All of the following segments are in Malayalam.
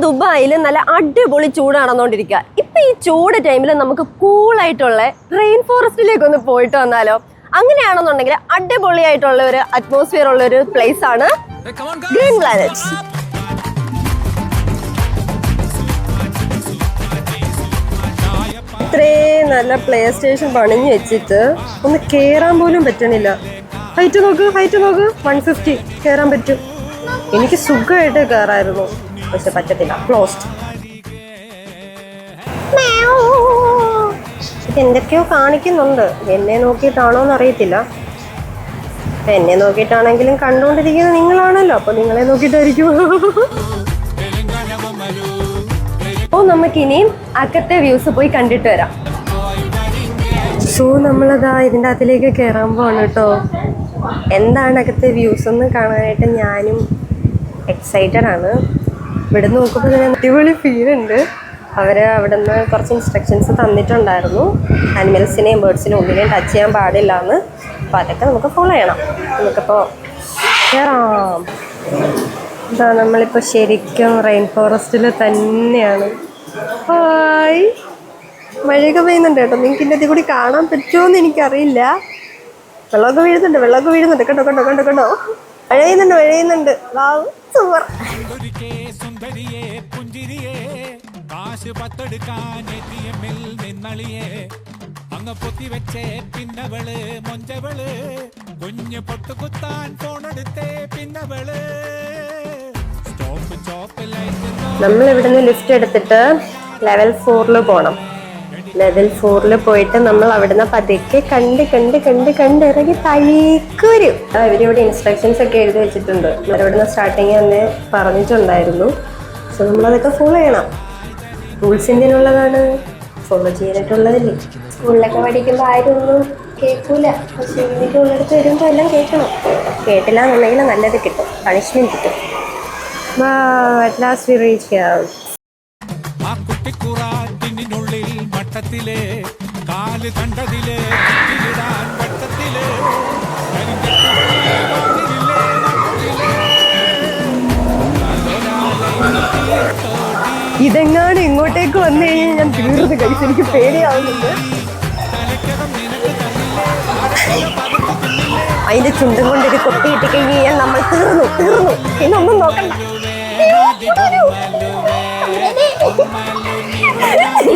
ദുബായിൽ നല്ല അടിപൊളി ചൂട് നടന്നുകൊണ്ടിരിക്കുക. ഇപ്പം ഈ ചൂട് ടൈമിൽ നമുക്ക് കൂളായിട്ടുള്ള റെയിൻ ഫോറസ്റ്റിലേക്ക് ഒന്ന് പോയിട്ട് വന്നാലോ? അങ്ങനെയാണെന്നുണ്ടെങ്കിൽ അടിപൊളിയായിട്ടുള്ള ഒരു അറ്റ്മോസ്ഫിയർ ഉള്ള ഒരു പ്ലേസ് ആണ് ഗ്രീൻ പ്ലാനറ്റ്. ഇത്രയും നല്ല പ്ലേ സ്റ്റേഷൻ പണിഞ്ഞു വെച്ചിട്ട് ഒന്ന് കേറാൻ പോലും പറ്റണില്ല. ഹൈറ്റ് നോക്ക് 150 കയറാൻ പറ്റും. എനിക്ക് സുഖമായിട്ട് കയറായിരുന്നു, പക്ഷെ പറ്റത്തില്ല, ക്ലോസ്ഡ്. എന്തൊക്കെയോ കാണിക്കുന്നുണ്ട്, എന്നെ നോക്കിയിട്ടാണോ എന്ന് അറിയത്തില്ല. എന്നെ നോക്കിയിട്ടാണെങ്കിലും കണ്ടുകൊണ്ടിരിക്കുന്നത് നിങ്ങളാണല്ലോ, അപ്പൊ നിങ്ങളെ നോക്കിയിട്ടായിരിക്കും. അപ്പോൾ നമുക്കിനിയും അകത്തെ വ്യൂസ് പോയി കണ്ടിട്ട് വരാം. സോ നമ്മളതാ ഇതിൻ്റെ അകത്തിലേക്ക് കയറാൻ പോവാണ് കേട്ടോ. എന്താണ് അകത്തെ വ്യൂസ് എന്ന് കാണാനായിട്ട് ഞാനും എക്സൈറ്റഡ് ആണ്. ഇവിടെ നോക്കുമ്പോൾ തന്നെ അടിപൊളി ഫീലുണ്ട്. അവർ അവിടെ നിന്ന് കുറച്ച് ഇൻസ്ട്രക്ഷൻസ് തന്നിട്ടുണ്ടായിരുന്നു, ആനിമൽസിനെയും ബേർഡ്സിനെയും ഒന്നിനെയും ടച്ച് ചെയ്യാൻ പാടില്ല എന്ന്. അപ്പോൾ അതൊക്കെ നമുക്ക് ഫോളോ ചെയ്യണം. നമുക്കിപ്പോൾ കയറാം. ഇതാ നമ്മളിപ്പോൾ ശരിക്കും റെയിൻ ഫോറസ്റ്റിൽ തന്നെയാണ്. ഹായ്, മഴയൊക്കെ പെയ്യുന്നുണ്ട് കേട്ടോ. നിങ്ങൾക്ക് ഇതിൻ്റെ കൂടി കാണാൻ പറ്റുമോ എന്ന് എനിക്കറിയില്ല. വെള്ളമൊക്കെ വീഴുന്നുണ്ട് കേട്ടോ. മഴ പെയ്യുന്നുണ്ട്. വാവ്, സൂപ്പർ. നമ്മൾ ഇവിടുന്ന് ലിഫ്റ്റ് എടുത്തിട്ട് ലെവൽ 4 പോകണം. ലെവൽ 4 പോയിട്ട് നമ്മൾ അവിടുന്ന് പതുക്കെ കണ്ട് ഇറങ്ങി താഴേക്ക് വരും. ഇവരിവിടെ ഇൻസ്ട്രക്ഷൻസ് ഒക്കെ എഴുതി വെച്ചിട്ടുണ്ട്. അവരിവിടുന്ന് സ്റ്റാർട്ടിങ് തന്നെ പറഞ്ഞിട്ടുണ്ടായിരുന്നു. സോ നമ്മളതൊക്കെ ഫോളോ ചെയ്യണം. റൂൾസ് ഇന്ത്യനുള്ളതാണ്, ഫോളോ ചെയ്യാനായിട്ടുള്ളതല്ലേ. സ്കൂളിലൊക്കെ പഠിക്കുമ്പോൾ ആരും ഒന്നും കേൾക്കൂല, പക്ഷെ വീട്ടിൽ ഉള്ളിടത്ത് വരുമ്പോൾ എല്ലാം കേൾക്കണം. കേട്ടില്ല എന്നുണ്ടെങ്കിൽ നല്ലത് കിട്ടും, പണിഷ്മെന്റ് കിട്ടും. At last we reach here. ഇതെങ്ങാനും ഇങ്ങോട്ടേക്ക് വന്നു കഴിഞ്ഞാൽ ഞാൻ തീർന്ന് കഴിച്ച് എനിക്ക് പേടിയാവുന്നുണ്ട്. അതിന്റെ ചുണ്ടും കൊണ്ട് ഇത് കൊത്തിയിട്ട് കഴിഞ്ഞാൽ നമ്മൾ തീർന്നു. പിന്നെ ഒന്നും നോക്കണ്ട.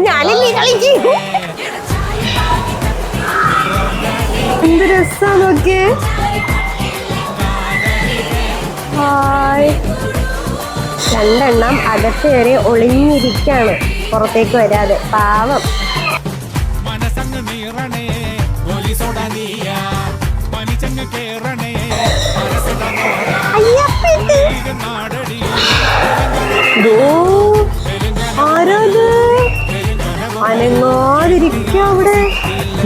ഞാനല്ലേ കളിക്കൂ. എന്ത് രസാ നോക്കിയേ. ഹായ്, 2 എണ്ണം അകത്ത് വരെ ഒളിഞ്ഞിരിക്കാണ്, പുറത്തേക്ക് വരാതെ. പാവം. ആരാത് അനങ്ങാതിരിക്കുക അവിടെ.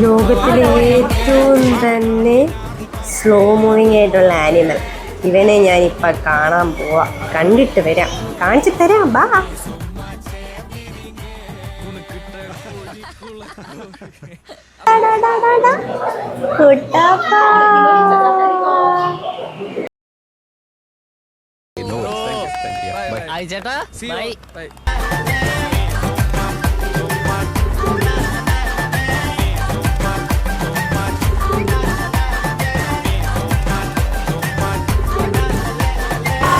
ലോകത്തിലെ ഏറ്റവും തന്നെ സ്ലോ മൂവിങ് ആയിട്ടുള്ള ആനിമൽ. ഇവനെ ഞാനിപ്പോൾ കാണാൻ പോവാ. കണ്ടിട്ട് വരാം, കാണിച്ചു തരാം. ബാ. ചേട്ടാ ബൈ.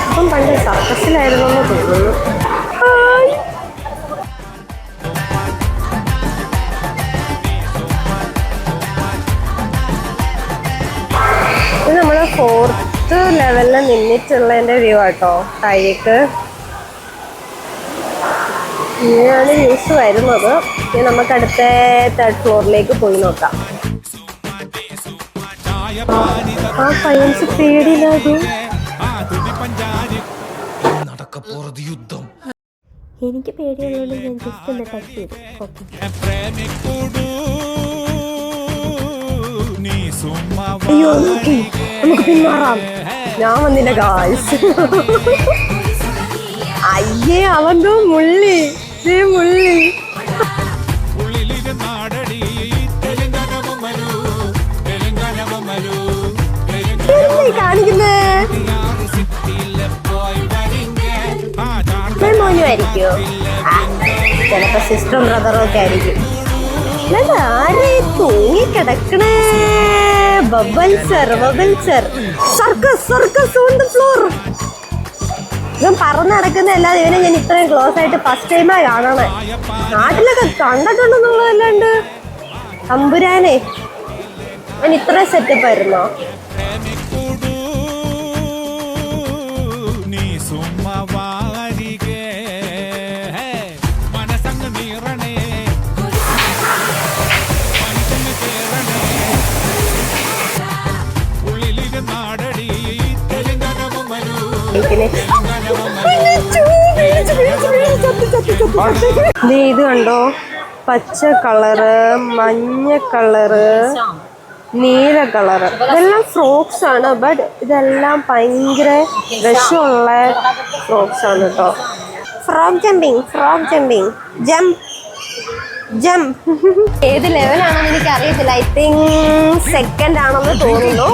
അപ്പം പണ്ട് സർക്കസിലായിരുന്നു എന്ന് തോന്നുന്നു. ഇത് നമ്മൾ 4th ലെവലിൽ നിന്നിട്ടുള്ളതിൻ്റെ വ്യൂ ആട്ടോ. താഴേക്ക് ഇങ്ങനെയാണ് വ്യൂസ് വരുന്നത്. ഇനി നമുക്ക് അടുത്ത 3rd ഫ്ലോറിലേക്ക് പോയി നോക്കാം. ആ പയ്യൻസ് പേടിയില്ലാതെ. എനിക്ക് പേടിയുള്ളതുകൊണ്ട് ഞാൻ ജസ്റ്റ് ഒന്ന് ടച്ച് ചെയ്തു. അയ്യോ, നമുക്ക് പിന്മാറാം. ഞാൻ വന്നില്ല ഗായ്സ്. അയ്യേ, അവന്തോ മുള്ളി. കാണിക്കുന്നേ മോനും ആയിരിക്കുമോ? ചിലപ്പോ സിസ്റ്ററും ബ്രദറും ഒക്കെ ആയിരിക്കും. ആരെ തൂങ്ങിക്കിടക്കണേ? ബബിൾസർ സർക്കസ് ഓൺ ദ ഫ്ലോർ. ഇവൻ പറന്ന് നടക്കുന്ന അല്ലാതെ ഇവനെ ഞാൻ ഇത്രയും ക്ലോസ് ആയിട്ട് ഫസ്റ്റ് ടൈമാ കാണണേ. നാട്ടിലൊക്കെ കണ്ടിട്ടുണ്ടെന്നുള്ളതല്ലാണ്ട് തമ്പുരാനെ അവൻ ഇത്ര സെറ്റപ്പ് ആയിരുന്നോ? ഇത് കണ്ടോ, പച്ച കളറ്, മഞ്ഞ കളറ്, നീല കളറ്, ഇതെല്ലാം ഫ്രോക്സ് ആണ്. ബട്ട് ഇതെല്ലാം ഭയങ്കര വിഷമുള്ള ഫ്രോക്സ് ആണ് കേട്ടോ. ഫ്രോക്ക് ജമ്പിങ് ജംപ് ഏത് ലെവലാണെന്ന് എനിക്ക് അറിയത്തില്ല. ഐ തിങ്ക് സെക്കൻഡ് ആണെന്ന് തോന്നുന്നു.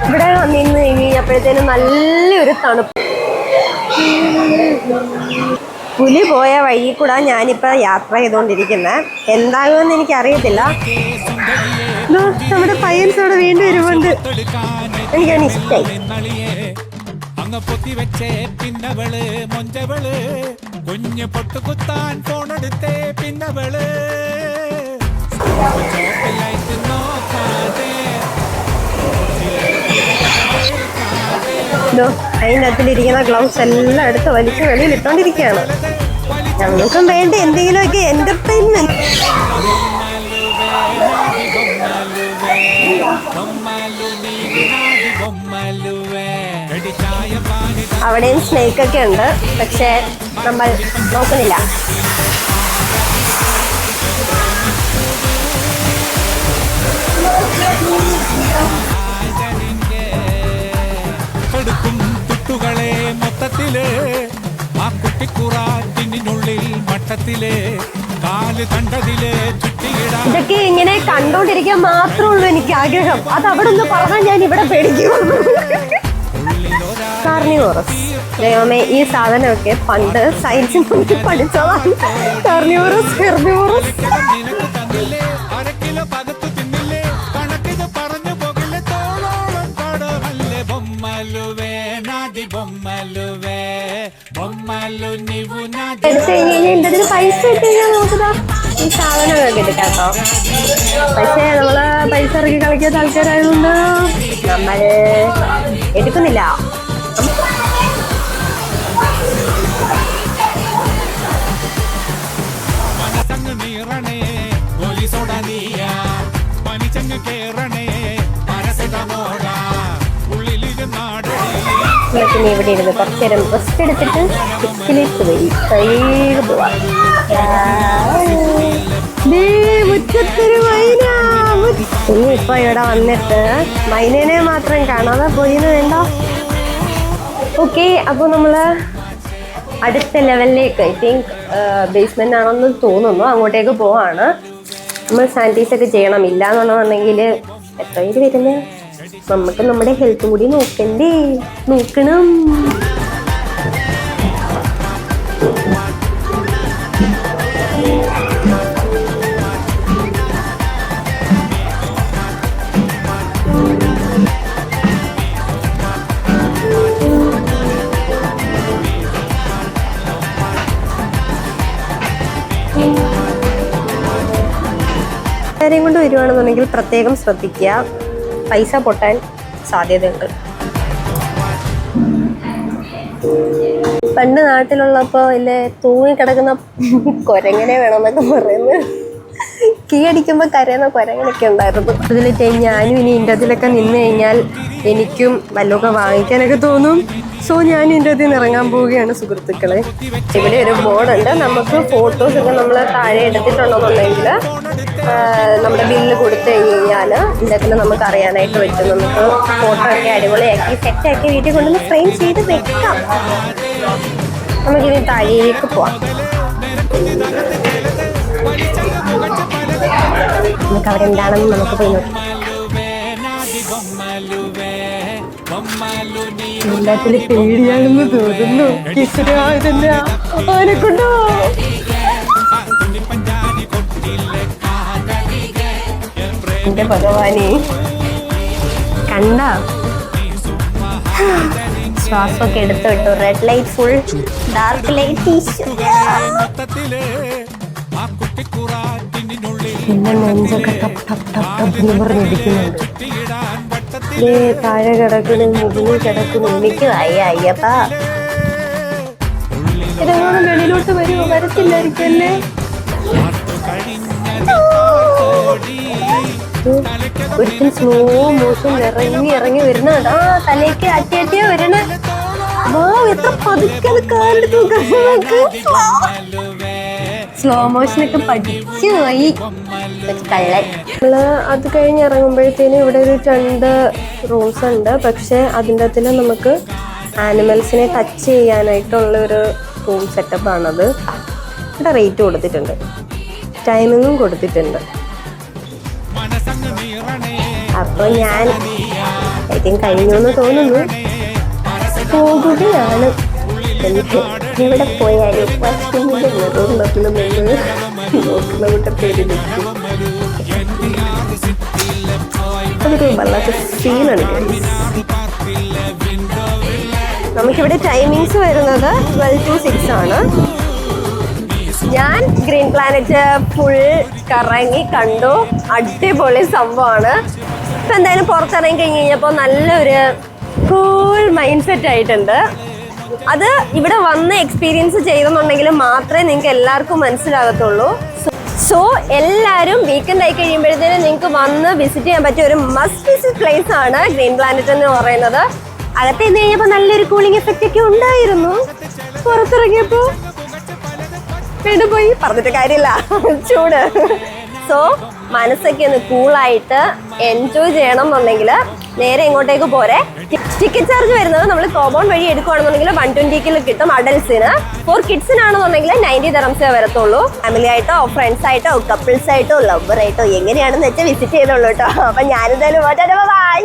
ഇവിടെ നിന്ന് കഴിഞ്ഞപ്പോഴത്തേനും നല്ലൊരു തണുപ്പ്. പുലി പോയ വഴി കൂടെ ഞാനിപ്പോ യാത്ര ചെയ്തുകൊണ്ടിരിക്കുന്നത്. എന്താകുമെന്ന് എനിക്കറിയത്തില്ല. നമ്മുടെ പയ്യൻസ് അവിടെ വീണ്ടും വരുന്നുണ്ട്. എനിക്കതിന് ഇഷ്ടായി. അതിൻ്റെ അകത്തിലിരിക്കുന്ന ഗ്ലൗസ് എല്ലാം എടുത്ത് വലിച്ച് വെളിയിൽ ഇട്ടോണ്ടിരിക്കുകയാണ്. ഞങ്ങൾക്കും വേണ്ട എന്തെങ്കിലുമൊക്കെ എന്റർടൈൻമെന്റ്. അവിടെയും സ്നേക്കൊക്കെ ഉണ്ട്, പക്ഷെ നമ്മൾ നോക്കുന്നില്ല. മൊത്തത്തില് ആ കുട്ടിക്കുറാറ്റിനുള്ളിൽ മട്ടത്തില് കാല് കണ്ടതില് ചുറ്റിയിടാ. ഇതൊക്കെ ഇങ്ങനെ കണ്ടോണ്ടിരിക്കാൻ മാത്രമേ ഉള്ളൂ എനിക്ക് ആഗ്രഹം. അത് അവിടെ ഒന്ന് പറഞ്ഞാൽ ഞാൻ ഇവിടെ പേടിക്കും. കാർണിവോറസ്. ദൈവമേ, ഈ സാധനമൊക്കെ പണ്ട് സയൻസിൽ നോക്കി പഠിച്ചതാണ്. Carnivorous, herbivorous. അരക്കിലോ പകത്തു തിന്നില്ലേ, കണക്കിത് പറഞ്ഞു പോകില്ലേ, തോളോളം കടമല്ലേ ബൊമ്മലുവേ നാദി ബൊമ്മലുവേ ബൊമ്മലു നിവു നാദി. എടുത്തു കഴിഞ്ഞാൽ എൻ്റെ അതിന് പൈസ ഇട്ട് കഴിഞ്ഞാൽ നോക്കുക ഈ സാധനമൊക്കെ എടുക്കാട്ടോ. പക്ഷേ നമ്മള് പൈസ ഇറക്കി കളിക്കാത്ത ആൾക്കാരായതുകൊണ്ട് നമ്മൾ എടുക്കുന്നില്ല. പിന്നെ ഇവിടെ ഇരുന്ന് കുറച്ച് നേരം റെസ്റ്റ് എടുത്തിട്ട് സിക്സിലേക്ക് പോയി കൈക പോവാം. ഇനി ഇപ്പൊ ഇവിടെ വന്നിട്ട് മൈനേനെ മാത്രം കാണാതെ പോയിന്ന് വേണ്ട. ഓക്കെ, അപ്പോൾ നമ്മള് അടുത്ത ലെവലിലേക്ക്, ഐ തിങ്ക് ബേസ്മെന്റ് ആണെന്ന് തോന്നുന്നു, അങ്ങോട്ടേക്ക് പോവാണ്. നമ്മൾ സാനിറ്റൈസ് ഒക്കെ ചെയ്യണം. ഇല്ല എന്നുണ്ടെന്നുണ്ടെങ്കിൽ എത്ര പേര് വരുന്നത്, നമുക്ക് നമ്മുടെ ഹെൽത്തും കൂടി നോക്കണം. ആരെയും കൊണ്ട് വരുവാണെന്നുണ്ടെങ്കിൽ പ്രത്യേകം ശ്രദ്ധിക്കുക, പൈസ പൊട്ടാൻ സാധ്യതയുണ്ട്. പണ്ട് നാട്ടിലുള്ളപ്പോ ഇല്ലേ തൂങ്ങിക്കിടക്കുന്ന കൊരങ്ങനെ വേണമെന്നൊക്കെ പറയുന്നത്, കീ അടിക്കുമ്പോൾ കരയുന്ന കൊരങ്ങനൊക്കെ ഉണ്ടായിരുന്നു. അതിൽ ഞാനും ഇനി ഇതിൻ്റെ അതിലൊക്കെ നിന്ന് കഴിഞ്ഞാൽ എനിക്കും വല്ലതൊക്കെ വാങ്ങിക്കാനൊക്കെ തോന്നും. സോ ഞാനും ഇതിൻ്റെ അതിൽ നിന്ന് ഇറങ്ങാൻ പോവുകയാണ് സുഹൃത്തുക്കളെ. ഇവിടെ ഒരു ബോർഡുണ്ട്. നമുക്ക് ഫോട്ടോസൊക്കെ നമ്മൾ താഴെ എടുത്തിട്ടുണ്ടെന്നുണ്ടെങ്കിൽ നമ്മുടെ ബില്ല് കൊടുത്തു കഴിഞ്ഞാൽ ഇതിൻ്റെ അതിൽ നമുക്ക് അറിയാനായിട്ട് പറ്റും. നമുക്ക് ഫോട്ടോ ഒക്കെ അടിപൊളിയാക്കി സെറ്റാക്കി വീട്ടിൽ കൊണ്ടുവന്ന് ഫ്രെയിം ചെയ്ത് വെക്കാം. നമുക്കിനി താഴേക്ക് പോവാം. നമുക്ക് അവിടെ എന്താണെന്ന് നമുക്ക് പോയി നോക്കാം. എല്ലാത്തിലും പേടിയാണെന്ന് തോന്നുന്നു. അവനെ കൊണ്ടോ എന്റെ ഭഗവാനെ കണ്ട ശ്വാസമൊക്കെ എടുത്തു വിട്ടു. Red light full, dark light പിന്നെ നെഞ്ചൊക്കെ ടപ്പ് ടപ്പ് ടപ്പ് ടപ്പ് എന്ന് പറഞ്ഞിരിക്കുന്നുണ്ട്. താഴെ കിടക്കുന്നു, മുകളിൽ കിടക്കുന്നു. എനിക്ക് അയ്യപ്പ ഇതെങ്ങനെ വെളിയിലോട്ട് വരുമോ? വരത്തില്ലായിരിക്കും അല്ലേ? ഒരിക്കലും സ്ലോ മോഷൻ ഇറങ്ങി വരുന്നുണ്ട്. ആ തലേക്ക് അറ്റിയാ വരണ. എത്ര പതുക്കെ സ്ലോ മോഷനൊക്കെ പഠിച്ചു പോയി കള്ളൻ. നമ്മള് അത് കഴിഞ്ഞ് ഇറങ്ങുമ്പോഴത്തേനും ഇവിടെ ഒരു 2 റൂംസ് ഉണ്ട്. പക്ഷെ അതിൻ്റെ അകത്തിൽ നമുക്ക് ആനിമൽസിനെ ടച്ച് ചെയ്യാനായിട്ടുള്ള ഒരു റൂം സെറ്റപ്പ് ആണത്. ഇവിടെ റേറ്റ് കൊടുത്തിട്ടുണ്ട്, ടൈമിങ്ങും കൊടുത്തിട്ടുണ്ട്. അപ്പൊ ഞാൻ കഴിഞ്ഞു എന്ന് തോന്നുന്നു, പോകുകയാണ്. ഇവിടെ പോയാലും പശുവിന്റെ നിറത്തിൽ നിന്ന് നോക്കുന്ന കൂട്ടത്തേക്ക് അതൊരു വല്ലാത്ത സീനാണ്. നമുക്കിവിടെ ടൈമിങ്സ് വരുന്നത് 12 to 6 ആണ്. ഞാൻ ഗ്രീൻ പ്ലാനറ്റ് ഫുൾ കറങ്ങി കണ്ടു. അടിപൊളി സംഭവമാണ്. ഇപ്പം എന്തായാലും പുറത്തിറങ്ങി കഴിഞ്ഞ് കഴിഞ്ഞപ്പോൾ നല്ലൊരു കൂൾ മൈൻഡ് സെറ്റ് ആയിട്ടുണ്ട്. അത് ഇവിടെ വന്ന് എക്സ്പീരിയൻസ് ചെയ്തെന്നുണ്ടെങ്കിൽ മാത്രമേ നിങ്ങൾക്ക് എല്ലാവർക്കും മനസ്സിലാകത്തുള്ളൂ. സോ എല്ലാവരും വീക്കെൻഡ് ആയി കഴിയുമ്പോഴത്തേനും നിങ്ങൾക്ക് വന്ന് വിസിറ്റ് ചെയ്യാൻ പറ്റിയ ഒരു മസ്റ്റ് വിസിറ്റ് പ്ലേസ് ആണ് ഗ്രീൻ പ്ലാനറ്റ് എന്ന് പറയുന്നത്. അകത്ത് നിന്ന് കഴിഞ്ഞപ്പോൾ നല്ലൊരു കൂളിംഗ് എഫക്റ്റ് ഒക്കെ ഉണ്ടായിരുന്നു. പുറത്തിറങ്ങിയപ്പോ വീണ്ടും പോയി പറഞ്ഞിട്ട് കാര്യമില്ല, ചൂട്. സോ മനസ്സൊക്കെ ഒന്ന് കൂളായിട്ട് എൻജോയ് ചെയ്യണം എന്നുണ്ടെങ്കിൽ നേരെ ഇങ്ങോട്ടേക്ക് പോരെ. ടിക്കറ്റ് ചാർജ് വരുന്നത് നമ്മൾ കോമ്പൗണ്ട് വഴി എടുക്കുകയാണെന്നുണ്ടെങ്കിൽ 120 കിട്ടും അഡൽസിന്. ഫോർ കിഡ്സിനാണെന്നുണ്ടെങ്കിൽ 90 dirhams വരത്തുള്ളൂ. ഫാമിലി ആയിട്ടോ ഫ്രണ്ട്സ് ആയിട്ടോ കപ്പിൾസ് ആയിട്ടോ ലവർ ആയിട്ടോ എങ്ങനെയാണെന്ന് വെച്ചാൽ വിസിറ്റ് ചെയ്തോളൂ കേട്ടോ. അപ്പൊ ഞാനെന്തായാലും ബൈ.